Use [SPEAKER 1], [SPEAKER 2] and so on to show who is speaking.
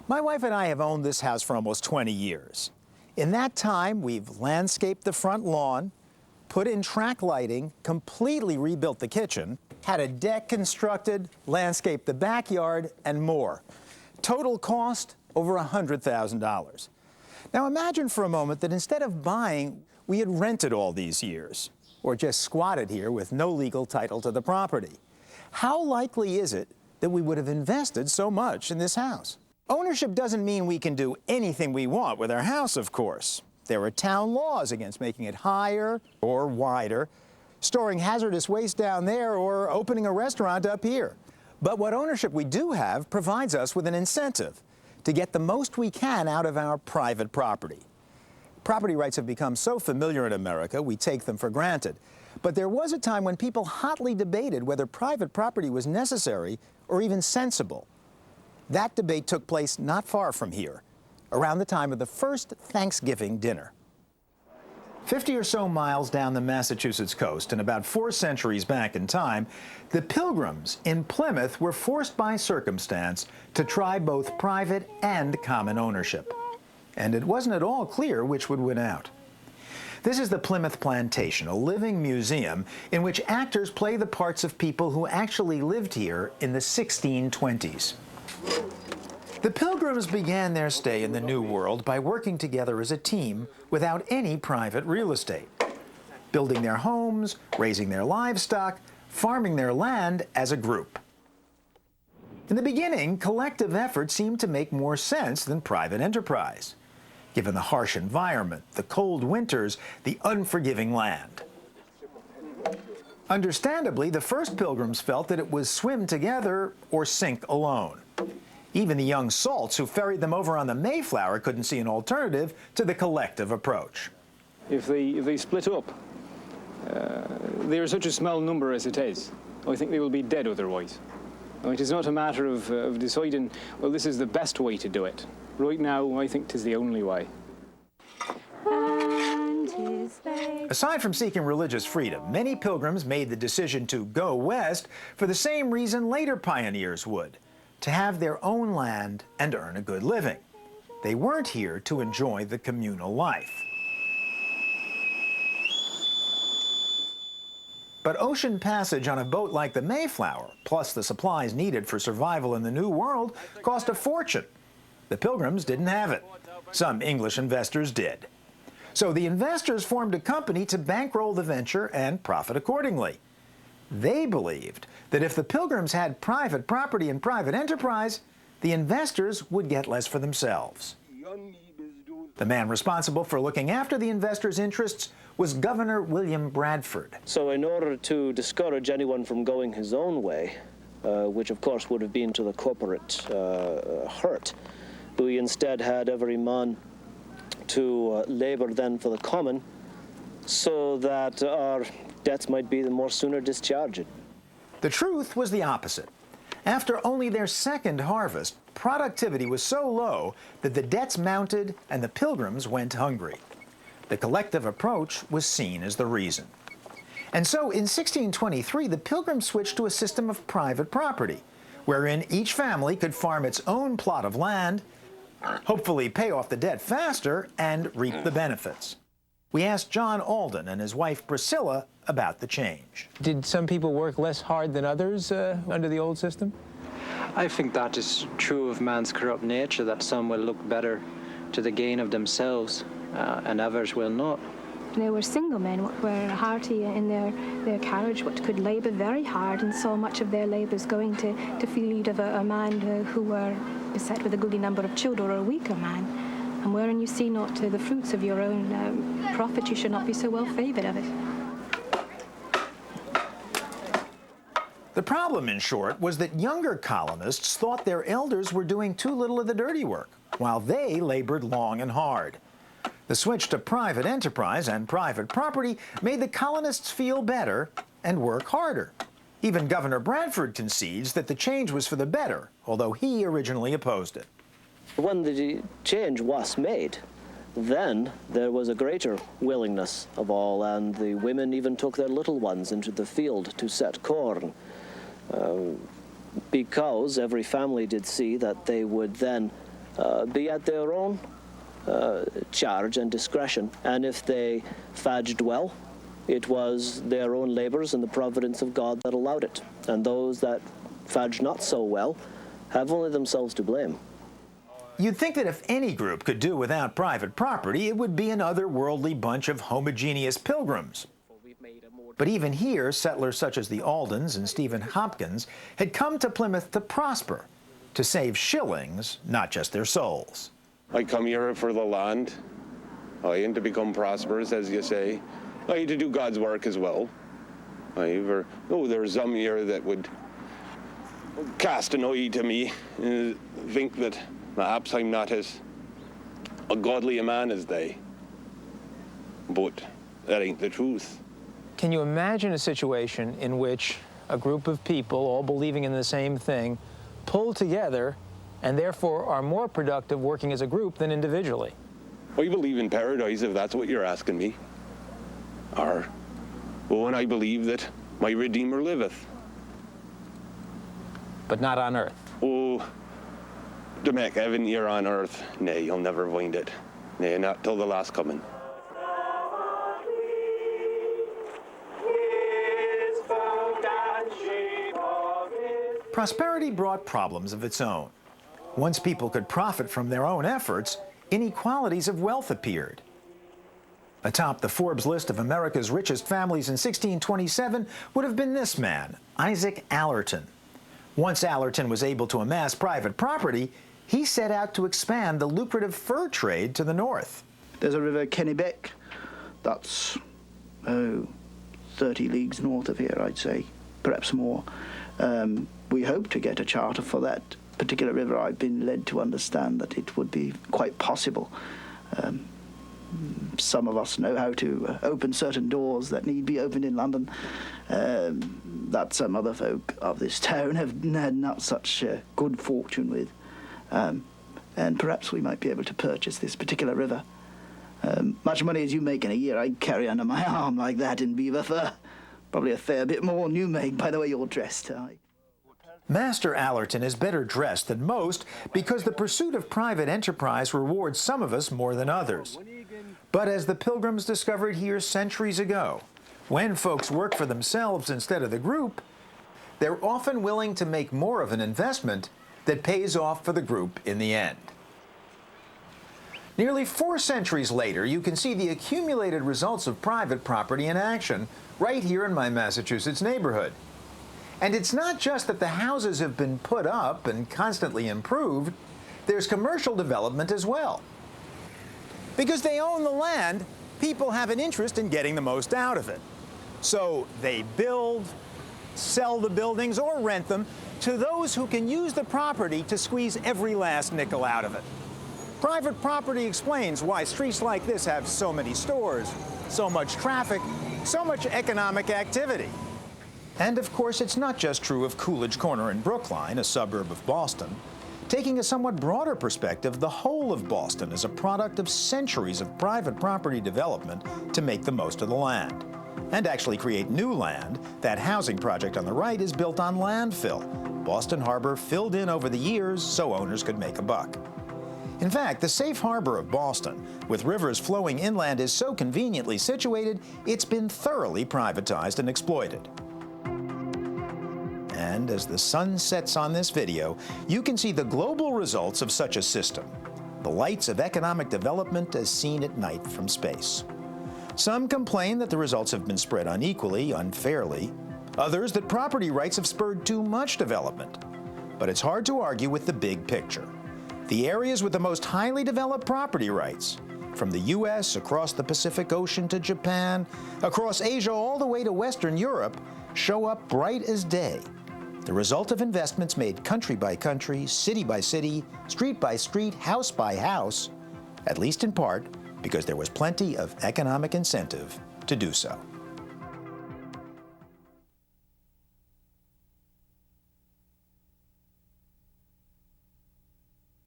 [SPEAKER 1] My wife and I have owned this house for almost 20 years. In that time, we've landscaped the front lawn, put in track lighting, completely rebuilt the kitchen, had a deck constructed, landscaped the backyard, and more. Total cost, over $100,000. Now imagine for a moment that instead of buying, we had rented all these years, or just squatted here with no legal title to the property. How likely is it that we would have invested so much in this house? Ownership doesn't mean we can do anything we want with our house, of course. There are town laws against making it higher or wider, storing hazardous waste down there, or opening a restaurant up here. But what ownership we do have provides us with an incentive to get the most we can out of our private property. Property rights have become so familiar in America, we take them for granted. But there was a time when people hotly debated whether private property was necessary or even sensible. That debate took place not far from here, around the time of the first Thanksgiving dinner. 50 or so miles down the Massachusetts coast and about 4 centuries back in time, the Pilgrims in Plymouth were forced by circumstance to try both private and common ownership. And it wasn't at all clear which would win out. This is the Plymouth Plantation, a living museum in which actors play the parts of people who actually lived here in the 1620s. The Pilgrims began their stay in the New World by working together as a team without any private real estate, building their homes, raising their livestock, farming their land as a group. In the beginning, collective effort seemed to make more sense than private enterprise, given the harsh environment, the cold winters, the unforgiving land. Understandably, the first Pilgrims felt that it was swim together or sink alone. Even the young salts who ferried them over on the Mayflower couldn't see an alternative to the collective approach.
[SPEAKER 2] If they split up, they are such a small number as it is. I think they will be dead otherwise. It is not a matter of deciding, well, this is the best way to do it. Right now, I think it is the only way.
[SPEAKER 1] Aside from seeking religious freedom, many Pilgrims made the decision to go west for the same reason later pioneers would: to have their own land and earn a good living. They weren't here to enjoy the communal life. But ocean passage on a boat like the Mayflower, plus the supplies needed for survival in the New World, cost a fortune. The Pilgrims didn't have it. Some English investors did. So the investors formed a company to bankroll the venture and profit accordingly. They believed that if the Pilgrims had private property and private enterprise, the investors would get less for themselves. The man responsible for looking after the investors' interests was Governor William Bradford.
[SPEAKER 3] So in order to discourage anyone from going his own way, which of course would have been to the corporate hurt, we instead had every man to labor then for the common, so that our debts might be the more sooner discharged.
[SPEAKER 1] The truth was the opposite. After only their second harvest, productivity was so low that the debts mounted and the Pilgrims went hungry. The collective approach was seen as the reason. And so in 1623, the Pilgrims switched to a system of private property, wherein each family could farm its own plot of land, hopefully pay off the debt faster, and reap the benefits. We asked John Alden and his wife Priscilla about the change.
[SPEAKER 4] Did some people work less hard than others under the old system?
[SPEAKER 5] I think that is true of man's corrupt nature, that some will look better to the gain of themselves and others will not.
[SPEAKER 6] There were single men who were hearty in their carriage, but could labour very hard, and so much of their labours going to feed of a man who were beset with a goodly number of children, or a weaker man. And wherein you see not the fruits of your own profit, you should not be so well favoured of it.
[SPEAKER 1] The problem, in short, was that younger colonists thought their elders were doing too little of the dirty work, while they labored long and hard. The switch to private enterprise and private property made the colonists feel better and work harder. Even Governor Bradford concedes that the change was for the better, although he originally opposed it.
[SPEAKER 3] When the change was made, then there was a greater willingness of all, and the women even took their little ones into the field to set corn, because every family did see that they would then be at their own charge and discretion. And if they fadged well, it was their own labours and the providence of God that allowed it. And those that fadged not so well have only themselves to blame.
[SPEAKER 1] You'd think that if any group could do without private property, it would be an otherworldly bunch of homogeneous pilgrims. But even here, settlers such as the Aldens and Stephen Hopkins had come to Plymouth to prosper, to save shillings, not just their souls.
[SPEAKER 7] I come here for the land, and to become prosperous, as you say, to do God's work as well. There's some here that would cast an eye to me and think that perhaps I'm not as a godly a man as they. But that ain't the truth.
[SPEAKER 4] Can you imagine a situation in which a group of people, all believing in the same thing, pull together and therefore are more productive working as a group than individually?
[SPEAKER 7] I believe in paradise, if that's what you're asking me. And I believe that my Redeemer liveth.
[SPEAKER 4] But not on earth.
[SPEAKER 7] Oh, to make heaven here on earth, nay, you'll never find it. Nay, not till the last coming.
[SPEAKER 1] Prosperity brought problems of its own. Once people could profit from their own efforts, inequalities of wealth appeared. Atop the Forbes list of America's richest families in 1627 would have been this man, Isaac Allerton. Once Allerton was able to amass private property, he set out to expand the lucrative fur trade to the north.
[SPEAKER 8] There's a river, Kennebec, that's 30 leagues north of here, I'd say, perhaps more. We hope to get a charter for that particular river. I've been led to understand that it would be quite possible. Some of us know how to open certain doors that need be opened in London, that some other folk of this town have had not such good fortune with. And perhaps we might be able to purchase this particular river. Much money as you make in a year, I'd carry under my arm like that in beaver fur. Probably a fair bit more than you make, by the way you're dressed.
[SPEAKER 1] Master Allerton is better dressed than most because the pursuit of private enterprise rewards some of us more than others. But as the Pilgrims discovered here centuries ago, when folks work for themselves instead of the group, they're often willing to make more of an investment that pays off for the group in the end. Nearly 4 centuries later, you can see the accumulated results of private property in action right here in my Massachusetts neighborhood. And it's not just that the houses have been put up and constantly improved, there's commercial development as well. Because they own the land, people have an interest in getting the most out of it. So they build, sell the buildings, or rent them to those who can use the property to squeeze every last nickel out of it. Private property explains why streets like this have so many stores, so much traffic, so much economic activity. And of course, it's not just true of Coolidge Corner in Brookline, a suburb of Boston. Taking a somewhat broader perspective, the whole of Boston is a product of centuries of private property development to make the most of the land. And actually create new land, that housing project on the right is built on landfill. Boston Harbor filled in over the years so owners could make a buck. In fact, the safe harbor of Boston, with rivers flowing inland, is so conveniently situated, it's been thoroughly privatized and exploited. And as the sun sets on this video, you can see the global results of such a system. The lights of economic development as seen at night from space. Some complain that the results have been spread unequally, unfairly. Others that property rights have spurred too much development. But it's hard to argue with the big picture. The areas with the most highly developed property rights, from the US across the Pacific Ocean to Japan, across Asia all the way to Western Europe, show up bright as day. The result of investments made country by country, city by city, street by street, house by house, at least in part because there was plenty of economic incentive to do so.